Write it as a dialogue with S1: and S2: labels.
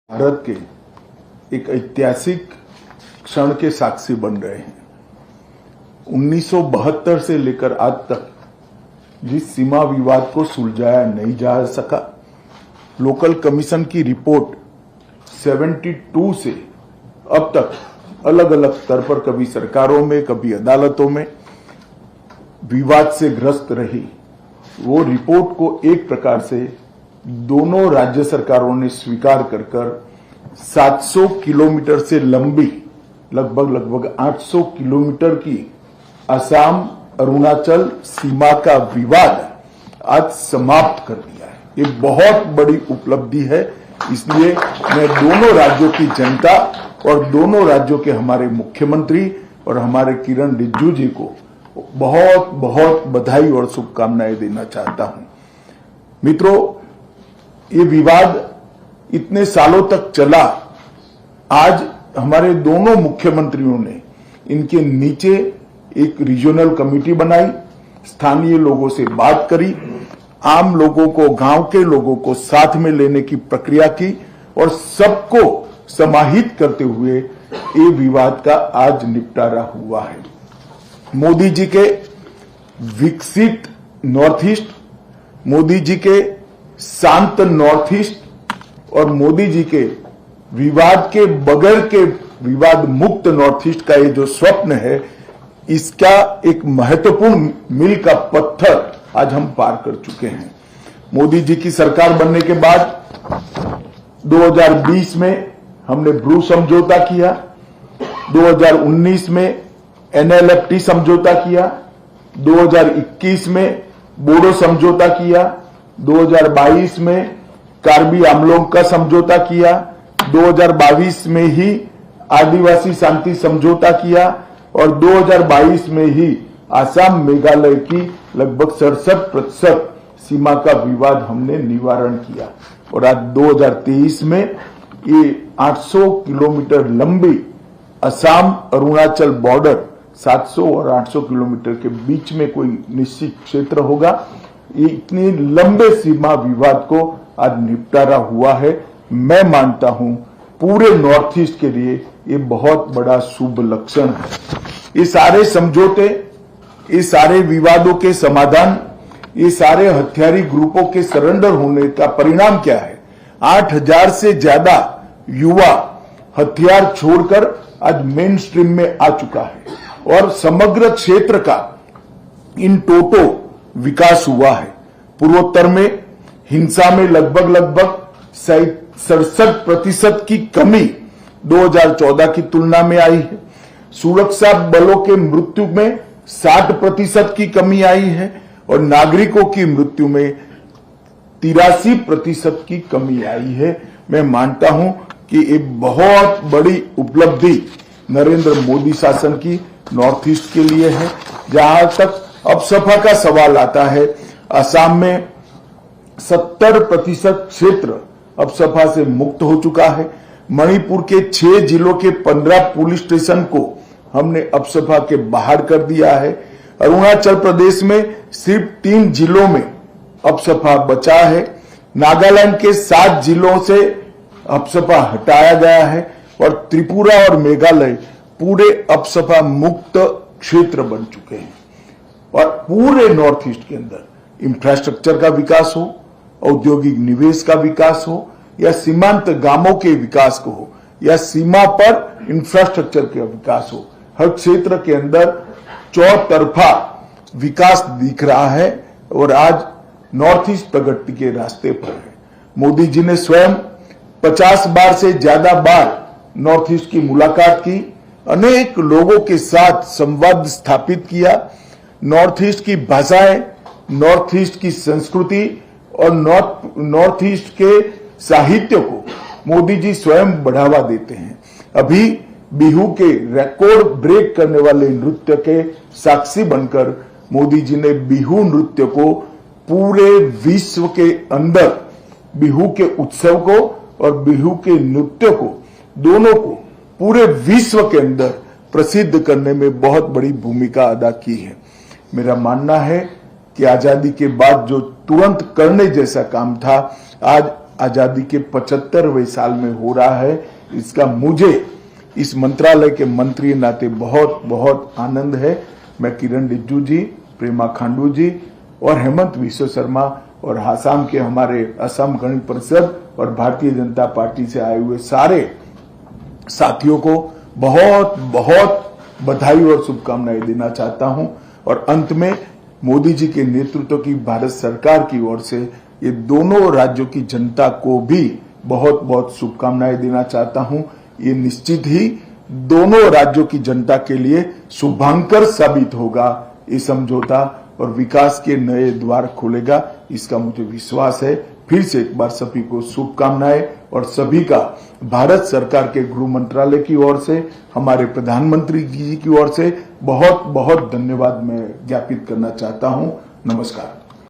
S1: भारत के एक ऐतिहासिक क्षण के साक्षी बन रहे हैं। 1972 से लेकर आज तक जिस सीमा विवाद को सुलझाया नहीं जा सका, लोकल कमीशन की रिपोर्ट 72 से अब तक अलग अलग स्तर पर कभी सरकारों में कभी अदालतों में विवाद से ग्रस्त रही। वो रिपोर्ट को एक प्रकार से दोनों राज्य सरकारों ने स्वीकार कर 700 किलोमीटर से लंबी लगभग 800 किलोमीटर की असम अरुणाचल सीमा का विवाद आज समाप्त कर दिया है। ये बहुत बड़ी उपलब्धि है। इसलिए मैं दोनों राज्यों की जनता और दोनों राज्यों के हमारे मुख्यमंत्री और हमारे किरण रिजिजू जी को बहुत बहुत बधाई और शुभकामनाएं देना चाहता हूं। मित्रों, ये विवाद इतने सालों तक चला। आज हमारे दोनों मुख्यमंत्रियों ने इनके नीचे एक रीजनल कमेटी बनाई, स्थानीय लोगों से बात करी, आम लोगों को, गांव के लोगों को साथ में लेने की प्रक्रिया की और सबको समाहित करते हुए ये विवाद का आज निपटारा हुआ है। मोदी जी के विकसित नॉर्थ ईस्ट, मोदी जी के शांत नॉर्थ ईस्ट और मोदी जी के विवाद के बगैर के विवाद मुक्त नॉर्थ ईस्ट का ये जो स्वप्न है, इसका एक महत्वपूर्ण मील का पत्थर आज हम पार कर चुके हैं। मोदी जी की सरकार बनने के बाद 2020 में हमने ब्रू समझौता किया, 2019 में NLFT समझौता किया, 2021 में बोडो समझौता किया, 2022 में कार्बी आंगलोंग का समझौता किया, 2022 में ही आदिवासी शांति समझौता किया और 2022 में ही आसाम मेघालय की लगभग 67% सीमा का विवाद हमने निवारण किया और आज 2023 में ये 800 किलोमीटर लंबी असम अरुणाचल बॉर्डर 700 और 800 किलोमीटर के बीच में कोई निश्चित क्षेत्र होगा। ये इतनी लंबे सीमा विवाद को आज निपटारा हुआ है। मैं मानता हूं पूरे नॉर्थ ईस्ट के लिए ये बहुत बड़ा शुभ लक्षण है। ये सारे समझौते, ये सारे विवादों के समाधान, ये सारे हथियारी ग्रुपों के सरेंडर होने का परिणाम क्या है? 8000 से ज्यादा युवा हथियार छोड़कर आज मेन स्ट्रीम में आ चुका है और समग्र क्षेत्र का इन टोटो विकास हुआ है। पूर्वोत्तर में हिंसा में लगभग 67% की कमी 2014 की तुलना में आई है। सुरक्षा बलों के मृत्यु में 60% की कमी आई है और नागरिकों की मृत्यु में 83% की कमी आई है। मैं मानता हूं कि एक बहुत बड़ी उपलब्धि नरेंद्र मोदी शासन की नॉर्थ ईस्ट के लिए है। जहां तक अपसपा का सवाल आता है, असम में 70% क्षेत्र अपसपा से मुक्त हो चुका है। मणिपुर के 6 जिलों के 15 पुलिस स्टेशन को हमने अपसपा के बाहर कर दिया है। अरुणाचल प्रदेश में सिर्फ 3 जिलों में अपसपा बचा है। नागालैंड के 7 जिलों से अपसपा हटाया गया है और त्रिपुरा और मेघालय पूरे अपसपा मुक्त क्षेत्र बन चुके हैं। और पूरे नॉर्थ ईस्ट के अंदर इंफ्रास्ट्रक्चर का विकास हो, औद्योगिक निवेश का विकास हो या सीमांत गांवों के विकास को हो या सीमा पर इंफ्रास्ट्रक्चर का विकास हो, हर क्षेत्र के अंदर चौतरफा विकास दिख रहा है और आज नॉर्थ ईस्ट प्रगति के रास्ते पर है। मोदी जी ने स्वयं 50 बार से ज्यादा बार नॉर्थ ईस्ट की मुलाकात की, अनेक लोगों के साथ संवाद स्थापित किया। नॉर्थ ईस्ट की भाषाएं, नॉर्थ ईस्ट की संस्कृति और नॉर्थ ईस्ट के साहित्य को मोदी जी स्वयं बढ़ावा देते हैं। अभी बिहू के रिकॉर्ड ब्रेक करने वाले नृत्य के साक्षी बनकर मोदी जी ने बिहू नृत्य को पूरे विश्व के अंदर, बिहू के उत्सव को और बिहू के नृत्य को, दोनों को पूरे विश्व के अंदर प्रसिद्ध करने में बहुत बड़ी भूमिका अदा की है। मेरा मानना है कि आजादी के बाद जो तुरंत करने जैसा काम था, आज आजादी के 75वें साल में हो रहा है, इसका मुझे इस मंत्रालय के मंत्री नाते बहुत बहुत आनंद है। मैं किरण रिजिजू जी, प्रेमा खांडू जी और हेमंत विश्व शर्मा और आसाम के हमारे असम गण परिषद और भारतीय जनता पार्टी से आए हुए सारे साथियों को बहुत बहुत बधाई और शुभकामनाएं देना चाहता हूं। और अंत में मोदी जी के नेतृत्व की भारत सरकार की ओर से ये दोनों राज्यों की जनता को भी बहुत बहुत शुभकामनाएं देना चाहता हूं। ये निश्चित ही दोनों राज्यों की जनता के लिए शुभांकर साबित होगा। ये समझौता और विकास के नए द्वार खोलेगा, इसका मुझे विश्वास है। फिर से एक बार सभी को शुभकामनाएं और सभी का भारत सरकार के गृह मंत्रालय की ओर से, हमारे प्रधानमंत्री जी की ओर से बहुत बहुत धन्यवाद मैं ज्ञापित करना चाहता हूं। नमस्कार।